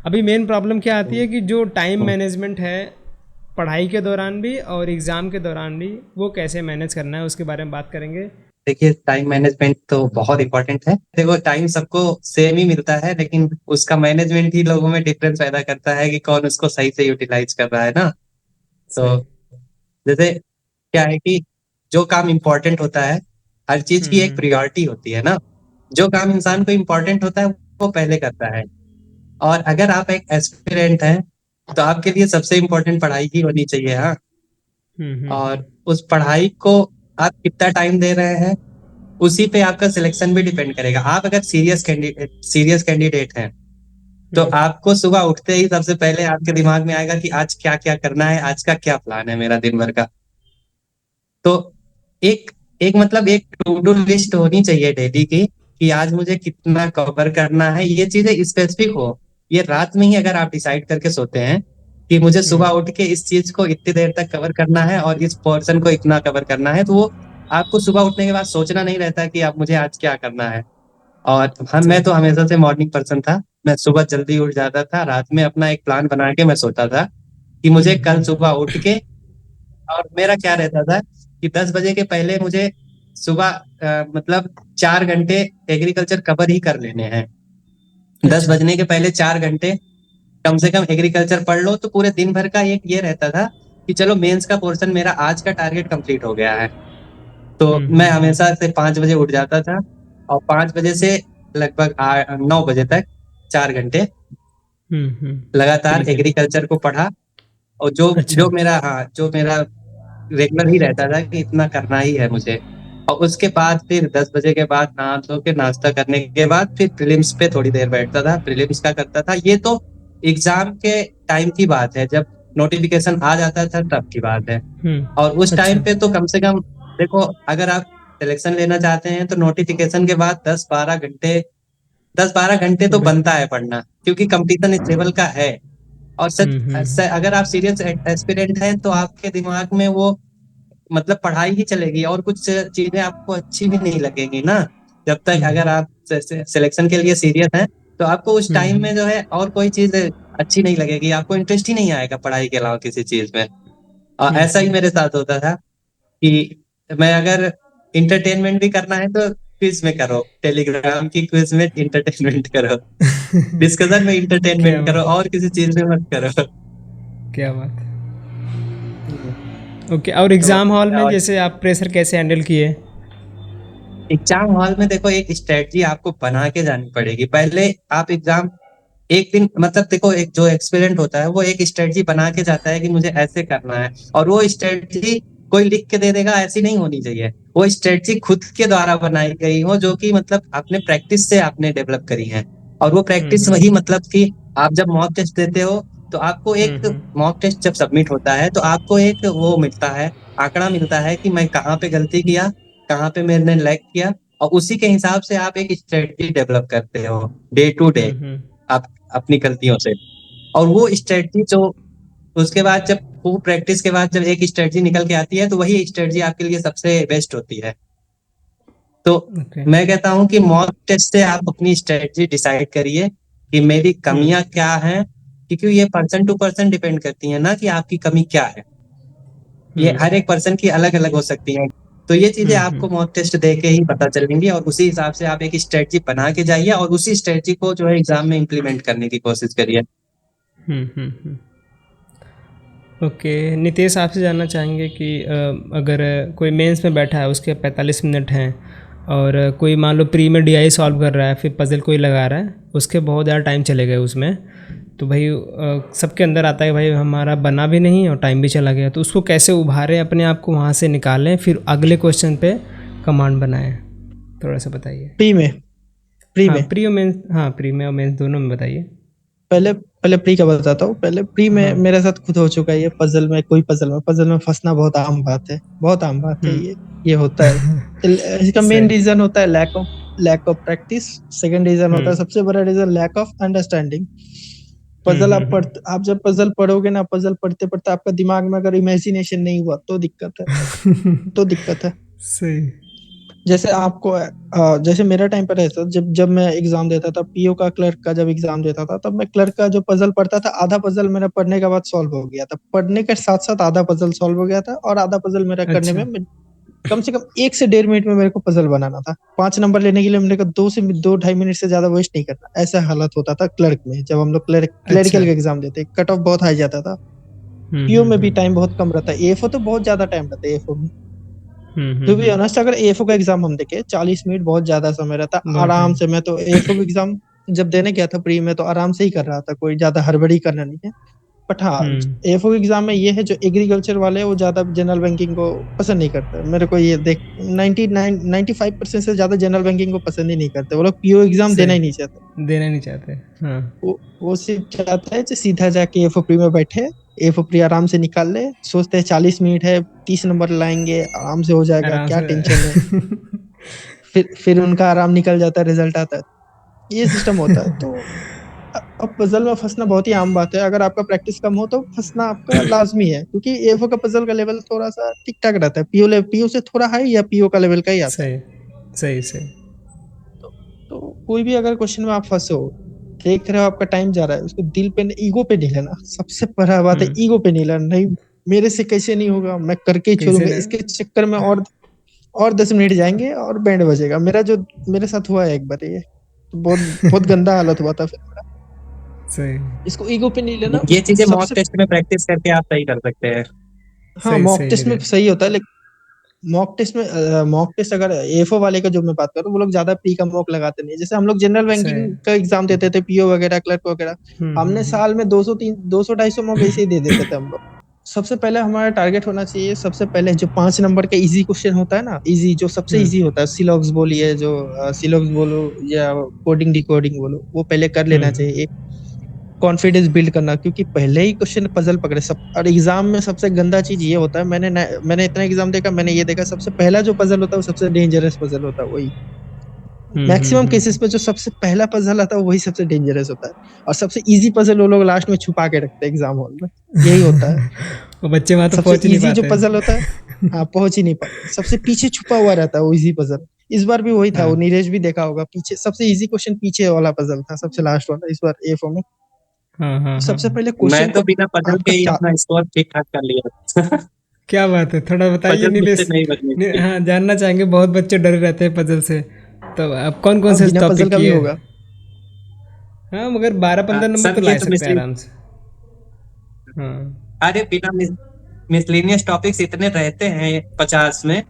अभी main problem क्या आती है तो कि जो टाइम मैनेजमेंट है पढ़ाई के दौरान भी और एग्ज़ाम के दौरान भी, वो कैसे मैनेज करना है उसके बारे में बात करेंगे। देखिए, टाइम मैनेजमेंट तो बहुत इंपॉर्टेंट है। देखो, टाइम सबको सेम ही मिलता है, लेकिन उसका मैनेजमेंट ही लोगों में डिफरेंस पैदा करता है कि कौन उसको सही से यूटिलाइज कर रहा है ना। तो सही। जैसे क्या है कि जो काम इम्पोर्टेंट होता है, हर चीज की एक हम्म। प्रायोरिटी होती है ना। जो काम इंसान को इम्पोर्टेंट होता है वो पहले करता है। और अगर आप एक एस्पिरेंट हैं तो आपके लिए सबसे इम्पोर्टेंट पढ़ाई ही होनी चाहिए। हाँ। हम्म। और उस पढ़ाई को आप कितना टाइम दे रहे हैं, उसी पे आपका सिलेक्शन भी डिपेंड करेगा। आप अगर सीरियस कैंडिडेट हैं तो हम्म। आपको सुबह उठते ही सबसे पहले आपके दिमाग में आएगा कि आज क्या क्या करना है, आज का क्या प्लान है मेरा दिन भर का। तो एक एक मतलब एक टू डू लिस्ट होनी चाहिए डेली की, कि आज मुझे कितना कवर करना है, ये चीजें स्पेसिफिक हो। ये रात में ही अगर आप डिसाइड करके सोते हैं कि मुझे सुबह हम्म। उठ के इस चीज को इतनी देर तक कवर करना है और इस पोर्शन को इतना कवर करना है, तो वो आपको सुबह उठने के बाद सोचना नहीं रहता कि अब मुझे आज क्या करना है। और हम मैं सही। तो हमेशा से मॉर्निंग पर्सन था। मैं सुबह जल्दी उठ जाता था, रात में अपना एक प्लान बना के मैं सोता था कि मुझे कल हम्म। सुबह उठ के, और मेरा क्या रहता था कि 10 बजे के पहले मुझे सुबह मतलब 4 घंटे एग्रीकल्चर कवर ही कर लेने हैं। दस अच्छा। बजने के पहले 4 घंटे कम से कम एग्रीकल्चर पढ़ लो, तो पूरे दिन भर का एक ये रहता था कि चलो मेंस का पोर्शन मेरा आज का टारगेट कंप्लीट हो गया है। तो मैं हम्म। हमेशा से 5 बजे उठ जाता था, और 5 बजे से लगभग 9 बजे तक 4 घंटे लगातार ठीक है। एग्रीकल्चर को पढ़ा। और जो अच्छा। जो मेरा रेगुलर ही रहता था कि इतना करना ही है मुझे। और उसके बाद फिर 10 बजे के बाद नहा धो के नाश्ता करने के बाद फिर प्रीलिम्स पे थोड़ी देर बैठता था, प्रीलिम्स का करता था। ये तो एग्जाम के टाइम की बात है, जब नोटिफिकेशन आ जाता था तब की बात है। और उस टाइम अच्छा। पे तो कम से कम देखो, अगर आप सिलेक्शन लेना चाहते हैं तो नोटिफिकेशन के बाद 10-12 घंटे तो तो भाई। बनता है पढ़ना, क्योंकि कंपटीशन इस लेवल का है। और अगर आप सीरियस एस्पिरेंट हैं तो आपके दिमाग में वो मतलब पढ़ाई ही चलेगी, और कुछ चीजें आपको अच्छी भी नहीं लगेंगी ना। जब तक अगर आप सिलेक्शन के लिए सीरियस हैं तो आपको उस टाइम में जो है और कोई चीज अच्छी नहीं लगेगी, आपको इंटरेस्ट ही नहीं आएगा पढ़ाई के अलावा किसी चीज में। और ऐसा ही मेरे साथ होता था कि मैं अगर इंटरटेनमेंट भी करना है तो क्विज में करो, टेलीग्राम की क्विज में इंटरटेनमेंट करो, डिस्कशन में क्या इंटरटेनमेंट करो, बात। और किसी चीज में मत करो। क्या बात। हम्म। ओके, और तो एग्ज़ाम हॉल में जैसे आप प्रेशर कैसे हैंडल किए। एग्जाम हॉल में देखो, एक स्ट्रेटजी आपको बना के जानी पड़ेगी। पहले आप एग्जाम एक दिन मतलब देखो, एक जो एक्सपेरिमेंट होता है वो एक स्ट्रेटजी बना के जाता है कि मुझे ऐसे करना है, और वो स्ट्रेटजी कोई लिख के दे देगा ऐसी नहीं होनी चाहिए। वो स्ट्रेटजी खुद के द्वारा बनाई गई हो, जो कि मतलब आपने प्रैक्टिस से आपने डेवलप करी है। और वो प्रैक्टिस वही मतलब कि आप जब मॉक टेस्ट देते हो तो आपको एक मॉक टेस्ट जब सबमिट होता है तो आपको एक वो मिलता है, आंकड़ा मिलता है कि मैं कहाँ पे गलती किया, कहाँ पे मैंने लैग किया। और उसी के हिसाब से आप एक स्ट्रेटजी डेवलप करते हो डे टू डे, आप अपनी गलतियों से। और वो स्ट्रेटजी जो उसके बाद जब वो प्रैक्टिस के बाद जब एक स्ट्रेटजी निकल के आती है तो वही स्ट्रेटजी आपके लिए सबसे बेस्ट होती है। तो ओके। मैं कहता हूँ कि मॉक टेस्ट से आप अपनी स्ट्रेटजी डिसाइड करिए कि मेरी कमियां क्या हैं, क्योंकि ये पर्सन टू पर्सन डिपेंड करती है ना कि आपकी कमी क्या है। ये हर एक पर्सन की अलग अलग हो सकती है। तो ये चीजें आपको मॉक टेस्ट दे के ही पता चलेंगी, और उसी हिसाब से आप एक स्ट्रेटजी बना के जाइए और उसी स्ट्रेटजी को जो है एग्जाम में इम्प्लीमेंट करने की कोशिश करिए। ओके, नितेश आपसे जानना चाहेंगे कि अगर कोई मेंस में बैठा है, उसके 45 मिनट हैं, और कोई मान लो प्री में डीआई सॉल्व कर रहा है, फिर पजल कोई लगा रहा है, उसके बहुत ज़्यादा टाइम चले गए उसमें, तो भाई सबके अंदर आता है भाई हमारा बना भी नहीं और टाइम भी चला गया, तो उसको कैसे उभारें, अपने आप को वहाँ से निकालें, फिर अगले क्वेश्चन पे कमांड बनाएं, थोड़ा सा बताइए। प्री में प्री हाँ में प्री और मेंस, हाँ प्री में और मेंस दोनों में बताइए। पहले पहले प्री का बताता हूँ। पहले प्री में हाँ। मेरे साथ खुद हो चुका है ये। पजल में फंसना बहुत आम बात है, बहुत आम बात है ये होता है। इसका मेन सही। रीजन होता है lack of practice. Second reason होता है, सबसे बड़ा रीजन, लैक ऑफ अंडरस्टैंडिंग। आप जब पजल पढ़ोगे ना, पजल पढ़ते पढ़ते आपका दिमाग में अगर इमेजिनेशन नहीं हुआ तो दिक्कत है, तो दिक्कत है। सही। जैसे आपको जैसे मेरा टाइम पर ऐसा, जब जब मैं एग्जाम देता था पीओ का, क्लर्क का जब एग्जाम देता था, तब मैं क्लर्क का जो पजल पढ़ता था, आधा पजल मेरा पढ़ने के बाद सॉल्व हो गया था, पढ़ने के साथ साथ आधा पजल सॉल्व हो गया था, और आधा पजल मेरा करने अच्छा। में कम से कम 1 से 1.5 मिनट में मेरे को पजल बनाना था। 5 नंबर लेने के लिए मेरे को 2 से 2 ढाई मिनट से ज्यादा वेस्ट नहीं करना, ऐसा हालत होता था क्लर्क में, जब हम लोग अच्छा। क्लरिकल का एग्जाम देते, कट ऑफ बहुत हाई जाता था। पीओ में भी टाइम बहुत कम रहता है, एएफओ तो बहुत ज्यादा टाइम रहता है एएफओ में। To be hmm. ऑनेस्ट, अगर एएफओ का एग्जाम हम देखे, 40 मिनट बहुत ज्यादा समय रहता है बहुत आराम टाइम। से। मैं तो एएफओ का एग्जाम जब देने गया था प्री में, तो आराम से ही कर रहा था, कोई ज्यादा हड़बड़ी करना नहीं है। बट हाँ, हम्म। एएफओ एग्जाम में ये है, जो एग्रीकल्चर वाले हैं वो ज्यादा जनरल बैंकिंग को पसंद नहीं करते। मेरे को ये देख 95% से ज्यादा जनरल बैंकिंग को पसंद ही नहीं करते, वो लोग पीओ एग्जाम देना ही नहीं चाहते। सही, देना नहीं चाहते। हाँ। वो सिर्फ चाहता है कि सीधा जाके एफओ प्री में बैठे, एफओ प्री आराम से निकाल ले, सोचते हैं 40 मिनट है, 30 नंबर लाएंगे, आराम से हो जाएगा, आराम क्या से। टेंशन है। फिर उनका आराम निकल जाता है, रिजल्ट आता है, ये सिस्टम होता है। तो अब पजल में फंसना बहुत ही आम बात है, अगर आपका प्रैक्टिस कम हो तो फंसना आपका लाजमी है, क्योंकि एफओ का पजल का लेवल थोड़ा सा ठीक ठाक रहता है, पीओ से थोड़ा हाई या पीओ का लेवल का ही आता है। सही, सही, सही। तो कोई भी अगर क्वेश्चन में आप फंसे हो, देख रहे हो आपका टाइम जा रहा है, उसको दिल पे, ईगो पे नहीं लेना। सबसे पहला बात है, हुँ। ईगो पे नहीं लेना, नहीं मेरे से कैसे नहीं होगा, मैं करके ही कैसे छोड़ूंगा, न। इसके चक्कर में और 10 मिनट जाएंगे और बैंड बजेगा। मेरा जो मेरे साथ हुआ है एक बार ये, तो बहुत बहुत गंदा हालत हुआ था फिर मेरा। सही, इसको ईगो पे नहीं लेना ये चीजें मॉक सबसे। टेस्ट में प्रैक्टिस करके आप सही कर सकते हैं। हाँ, सही, मॉक सही टेस्ट में नीरज। सही होता है, लेकिन मॉक टेस्ट अगर एफओ वाले का जो मैं बात करूँ, वो लोग ज्यादा प्री का मॉक लगाते नहीं है। जैसे हम लोग जनरल सही। बैंकिंग का एग्जाम देते थे, पीओ वगैरह, क्लर्क वगैरह, हमने हुँ। साल में 200 250 मॉक ऐसे ही दे देते थे हम लोग। सबसे पहले हमारा टारगेट होना चाहिए, सबसे पहले जो 5 नंबर का इजी क्वेश्चन होता है ना, इजी, जो सबसे हुँ। इजी होता है, सिलॉक्स बोलिए, जो सिलॉक्स बोलो या कोडिंग डिकोडिंग बोलो, वो पहले कर हुँ, लेना हुँ। चाहिए। कॉन्फिडेंस बिल्ड करना, क्योंकि पहले ही क्वेश्चन पजल पकड़े सब। और एग्जाम में सबसे गंदा चीज ये होता है, मैंने इतना एग्जाम देखा, मैंने ये देखा, सबसे पहला जो पजल होता है वो सबसे डेंजरस पजल होता है, वही हुँ, हुँ, मैक्सिमम हुँ, केसेस हुँ। पे जो सबसे पहला पजल आता है वही सबसे डेंजरस होता है। और सबसे इजी पजल वो लोग लास्ट में छुपा के रखते हैं एग्जाम हॉल में, यही होता है। वो बच्चे वहाँ तो सबसे पहुँच ही नहीं इजी जो पाते पजल होता है, हैं। हाँ, पहुंच ही नहीं पाते, सबसे पीछे छुपा हुआ रहता है वो इजी पजल। इस बार भी वही था, वो हाँ। नीरज भी देखा होगा, पीछे सबसे इजी क्वेश्चन पीछे वाला पजल था, सबसे लास्ट वाला, इस बार एफओ में। हाँ, हाँ, तो हाँ, सबसे हाँ। पहले मैं क्वेश्चन तो को बिना पजल के आपका ही अपना स्कोर ठीक ठाक कर लिया। क्या बात है! थोड़ा बताइए पजल मुझसे नीलेश। नहीं बननी थी। हाँ, जानना चाहेंगे, बहुत बच्चे डरे रहते हैं पज़ल से। तो आप कौन-कौन अब से बिना पजल टॉपिक का भी किए? होगा। हाँ, मगर 12-15 नंबर तो सर ये ला तो सकते हैं आराम से। हाँ। अरे बिना मिसलेनियस टॉपिक्स इतने रहते हैं 50 में,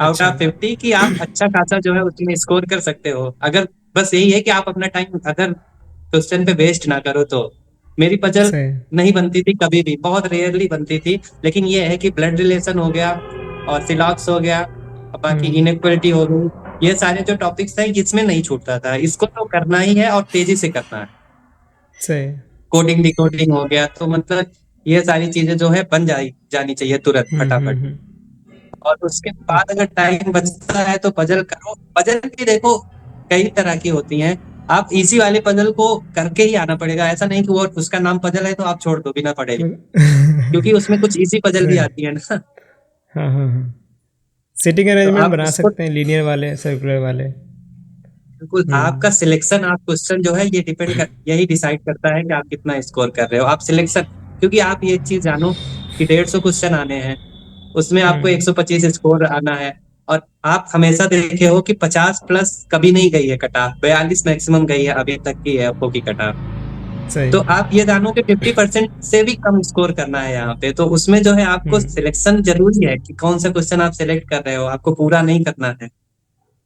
आउट अच्छा। ऑफ 50, कि आप अच्छा खासा जो है उसमें स्कोर कर सकते हो। अगर बस यही है कि आप अपना टाइम अगर क्वेश्चन पे वेस्ट ना करो तो। मेरी पजल सही। नहीं बनती थी कभी भी, बहुत रेयरली बनती थी, लेकिन ये है कि ब्लड रिलेशन हो गया और सिलॉक्स हो गया और बाकी हुँ। इनइक्वलिटी हो गई, ये सारे जो टॉपिक्स थे इसमें नहीं छूटता था, इसको तो करना ही है और तेजी से करना है। सही। कोडिंग डिकोडिंग हो गया, तो मतलब ये सारी चीजें जो है बन जानी चाहिए तुरंत हुँ, हुँ, फटाफट। हुँ। और उसके ओक। बाद अगर टाइम बचता है तो पजल करो। पजल भी देखो कई तरह की होती हैं। आप इसी वाले पजल को करके ही आना पड़ेगा, ऐसा नहीं कि वो उसका नाम पजल है तो आप छोड़ दो बिना पढ़े, क्योंकि उसमें कुछ इजी पजल भी सही। आती है ना। हाँ, हाँ, हाँ। सीटिंग तो अरेंजमेंट आप बना उसको सकते हैं, लीनियर वाले, सर्कुलर वाले। बिल्कुल, हुँ। आपका सिलेक्शन, आप क्वेश्चन जो है ये यही डिसाइड करता है कि आप कितना स्कोर कर रहे हो। आप सिलेक्शन, क्योंकि आप ये चीज जानो कि 150 क्वेश्चन आने हैं, उसमें हुँ। आपको 125 स्कोर आना है। और आप हमेशा देखे हो कि 50 प्लस कभी नहीं गई है कटा, 42 मैक्सिमम गई है अभी तक की है आपको की कटा। सही। तो आप ये जानो कि 50% से भी कम स्कोर करना है यहाँ पे, तो उसमें जो है आपको हुँ। सिलेक्शन जरूरी है कि कौन सा क्वेश्चन आप सिलेक्ट कर रहे हो, आपको पूरा नहीं करना है।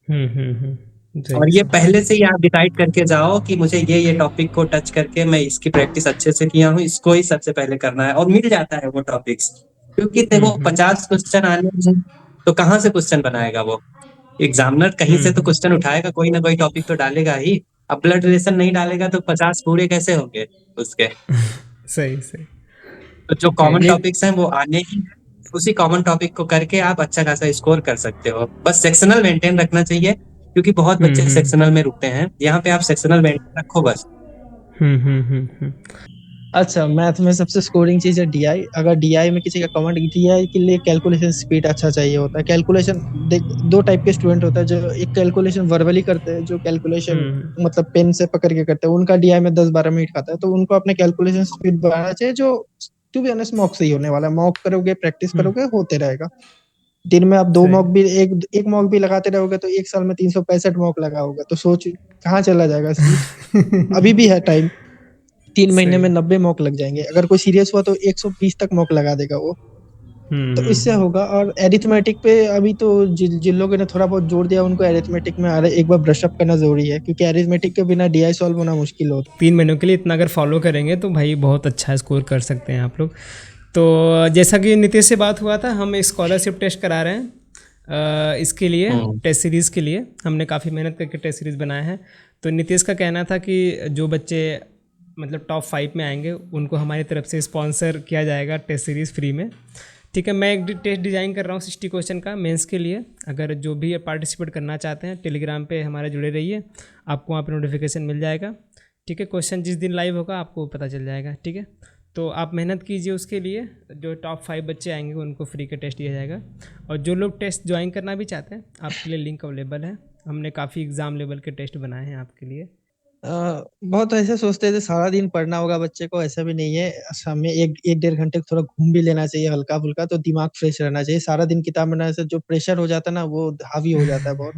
हुँ, हुँ, हुँ, हुँ। सही, और ये सही। पहले से ही आप डिसाइड करके जाओ कि मुझे ये टॉपिक को टच करके मैं इसकी प्रैक्टिस अच्छे से किया हूँ, इसको ही सबसे पहले करना है, और मिल जाता है वो टॉपिक्स। क्योंकि हुँ, देखो हुँ। 50 क्वेश्चन आने हैं, तो कहाँ से क्वेश्चन बनाएगा वो एग्जामिनर? कहीं हुँ, से तो हुँ। क्वेश्चन उठाएगा, कोई ना कोई टॉपिक तो डालेगा ही। अब ब्लड रिलेशन नहीं डालेगा तो 50 पूरे कैसे होंगे उसके? सही, सही। तो जो ओके, कॉमन नहीं। टॉपिक्स हैं वो आने ही हैं। उसी कॉमन टॉपिक को करके आप अच्छा खासा स्कोर कर सकते हो। बस सेक्शनल मेंटेन रखना चाहिए, क्योंकि बहुत हुँ, बच्चे हुँ। सेक्शनल में रुकते हैं, यहाँ पे आप सेक्शनल मेंटेन रखो बस। हुँ, हुँ, हुँ, हुँ। अच्छा, मैथ में सबसे स्कोरिंग चीज है डीआई। अगर डीआई में किसी का कमांड, डीआई के लिए कैलकुलेशन स्पीड अच्छा चाहिए होता है। कैलकुलेशन देख, दो टाइप के स्टूडेंट होता है, जो एक कैलकुलेशन वर्बली करते हैं, जो कैलकुलेशन हम्म। मतलब पेन से पकड़ के करते हैं, उनका डीआई में 10-12 मिनट खाता है। तो उनको अपने कैलकुलेशन स्पीड बढ़ाना चाहिए, जो टू बी ऑनेस्ट मॉक से ही होने वाला है। मॉक करोगे, प्रैक्टिस हम्म। करोगे, होते रहेगा। दिन में आप दो सही। मॉक भी, एक एक मॉक भी लगाते रहोगे तो एक साल में 365 मॉक लगाओगे, तो सोच कहाँ चला जाएगा स्पीड। अभी भी है टाइम, 3 महीने सही। में 90 मॉक लग जाएंगे। अगर कोई सीरियस हुआ तो 120 तक मॉक लगा देगा वो। तो इससे हम्म। होगा। और एरिथमेटिक पे अभी तो जिन लोगों ने थोड़ा बहुत जोर दिया, उनको एरिथमेटिक में एक बार ब्रश अप करना जरूरी है, क्योंकि एरिथमेटिक के बिना डीआई सॉल्व होना मुश्किल होता 3 महीनों के लिए इतना अगर फॉलो करेंगे तो भाई बहुत अच्छा स्कोर कर सकते हैं आप लोग। तो जैसा कि नीतीश से बात हुआ था, हम एक स्कॉलरशिप टेस्ट करा रहे हैं इसके लिए, हम्म। टेस्ट सीरीज़ के लिए हमने काफ़ी मेहनत करके टेस्ट सीरीज़ बनाया है। तो नीतीश का कहना था कि जो बच्चे मतलब टॉप 5 में आएंगे उनको हमारी तरफ से स्पॉन्सर किया जाएगा टेस्ट सीरीज़ फ्री में। ठीक है, मैं एक टेस्ट डिज़ाइन कर रहा हूँ 60 क्वेश्चन का मेंस के लिए। अगर जो भी पार्टिसिपेट करना चाहते हैं टेलीग्राम पे हमारे जुड़े रहिए, आपको वहाँ पे नोटिफिकेशन मिल जाएगा। ठीक है, क्वेश्चन जिस दिन लाइव होगा आपको पता चल जाएगा। ठीक है, तो आप मेहनत कीजिए उसके लिए। जो टॉप 5 बच्चे आएंगे उनको फ्री का टेस्ट दिया जाएगा। और जो लोग टेस्ट ज्वाइन करना भी चाहते हैं, आपके लिए लिंक अवेलेबल है। हमने काफ़ी एग्ज़ाम लेवल के टेस्ट बनाए हैं आपके लिए। बहुत ऐसे सोचते थे सारा दिन पढ़ना होगा बच्चे को, ऐसा भी नहीं है। हमें एक 1-1.5 घंटे थोड़ा घूम भी लेना चाहिए, हल्का फुल्का, तो दिमाग फ्रेश रहना चाहिए। सारा दिन किताब बनाने से जो प्रेशर हो जाता है ना, वो हावी हो जाता है बहुत।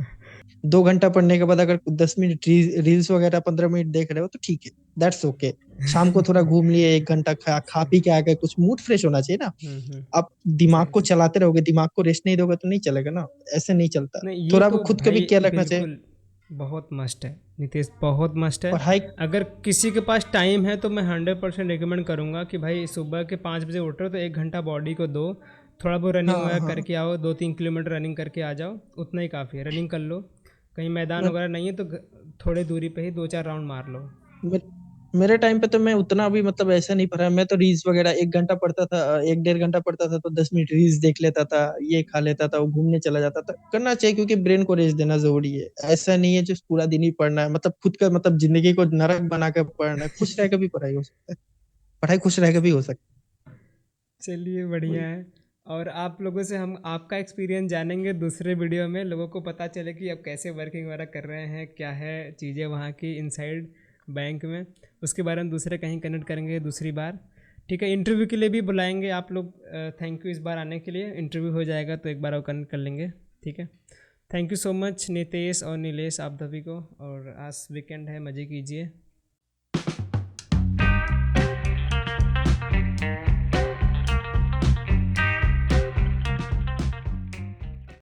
2 घंटा पढ़ने के बाद अगर 10 मिनट रील्स वगैरह 15 मिनट देख रहे हो तो ठीक है, दैट्स ओके। शाम को थोड़ा घूम लिए, 1 घंटा खा पी के आ गए, कुछ मूड फ्रेश होना चाहिए ना। आप दिमाग सही। को चलाते रहोगे, दिमाग को रेस्ट नहीं दोगे तो नहीं चलेगा ना, ऐसे नहीं चलता। नहीं, ये थोड़ा वो तो खुद का भी भाई केयर रखना चाहिए। बिल्कुल बहुत मस्ट है नीतीश, बहुत मस्ट है। पढ़ाई। अगर किसी के पास टाइम है तो मैं 100% रिकमेंड करूँगा कि भाई सुबह के 5 बजे उठ रहे हो तो 1 घंटा बॉडी को दो, थोड़ा बहुत रनिंग हाँ वगैरह हाँ। करके आओ, 2-3 किलोमीटर रनिंग करके आ जाओ, उतना ही काफ़ी है। रनिंग कर लो, कहीं मैदान मैं वगैरह नहीं है तो थोड़े दूरी पे ही 2-4 राउंड मार लो। मे- मेरे टाइम पे तो मैं उतना भी मतलब ऐसा नहीं पढ़ा। मैं तो रील्स वगैरह 1 घंटा पढ़ता था, 1-1.5 घंटा पढ़ता था तो 10 मिनट रील्स देख लेता था, ये खा लेता था, वो घूमने चला जाता था। करना चाहिए क्योंकि ब्रेन को रेस्ट देना जरूरी है। ऐसा नहीं है जो पूरा दिन ही पढ़ना है, मतलब खुद का मतलब जिंदगी को नरक बना कर पढ़ना है। खुश रह के भी पढ़ाई हो सकता है, पढ़ाई खुश रह के भी हो सकता चलिए है। बढ़िया वही। है। और आप लोगों से हम आपका एक्सपीरियंस जानेंगे दूसरे वीडियो में, लोगों को पता चले कि अब कैसे वर्किंग वगैरह कर रहे हैं, क्या है चीज़ें वहाँ की इनसाइड बैंक में, उसके बारे में दूसरे कहीं कनेक्ट करेंगे दूसरी बार। ठीक है, इंटरव्यू के लिए भी बुलाएंगे आप लोग। थैंक यू इस बार आने के लिए। इंटरव्यू हो जाएगा तो एक बार और कनेक्ट कर लेंगे। ठीक है, thank you so much Nitesh और नीलेश, आप सभी को। और आज वीकेंड है, मज़े कीजिए।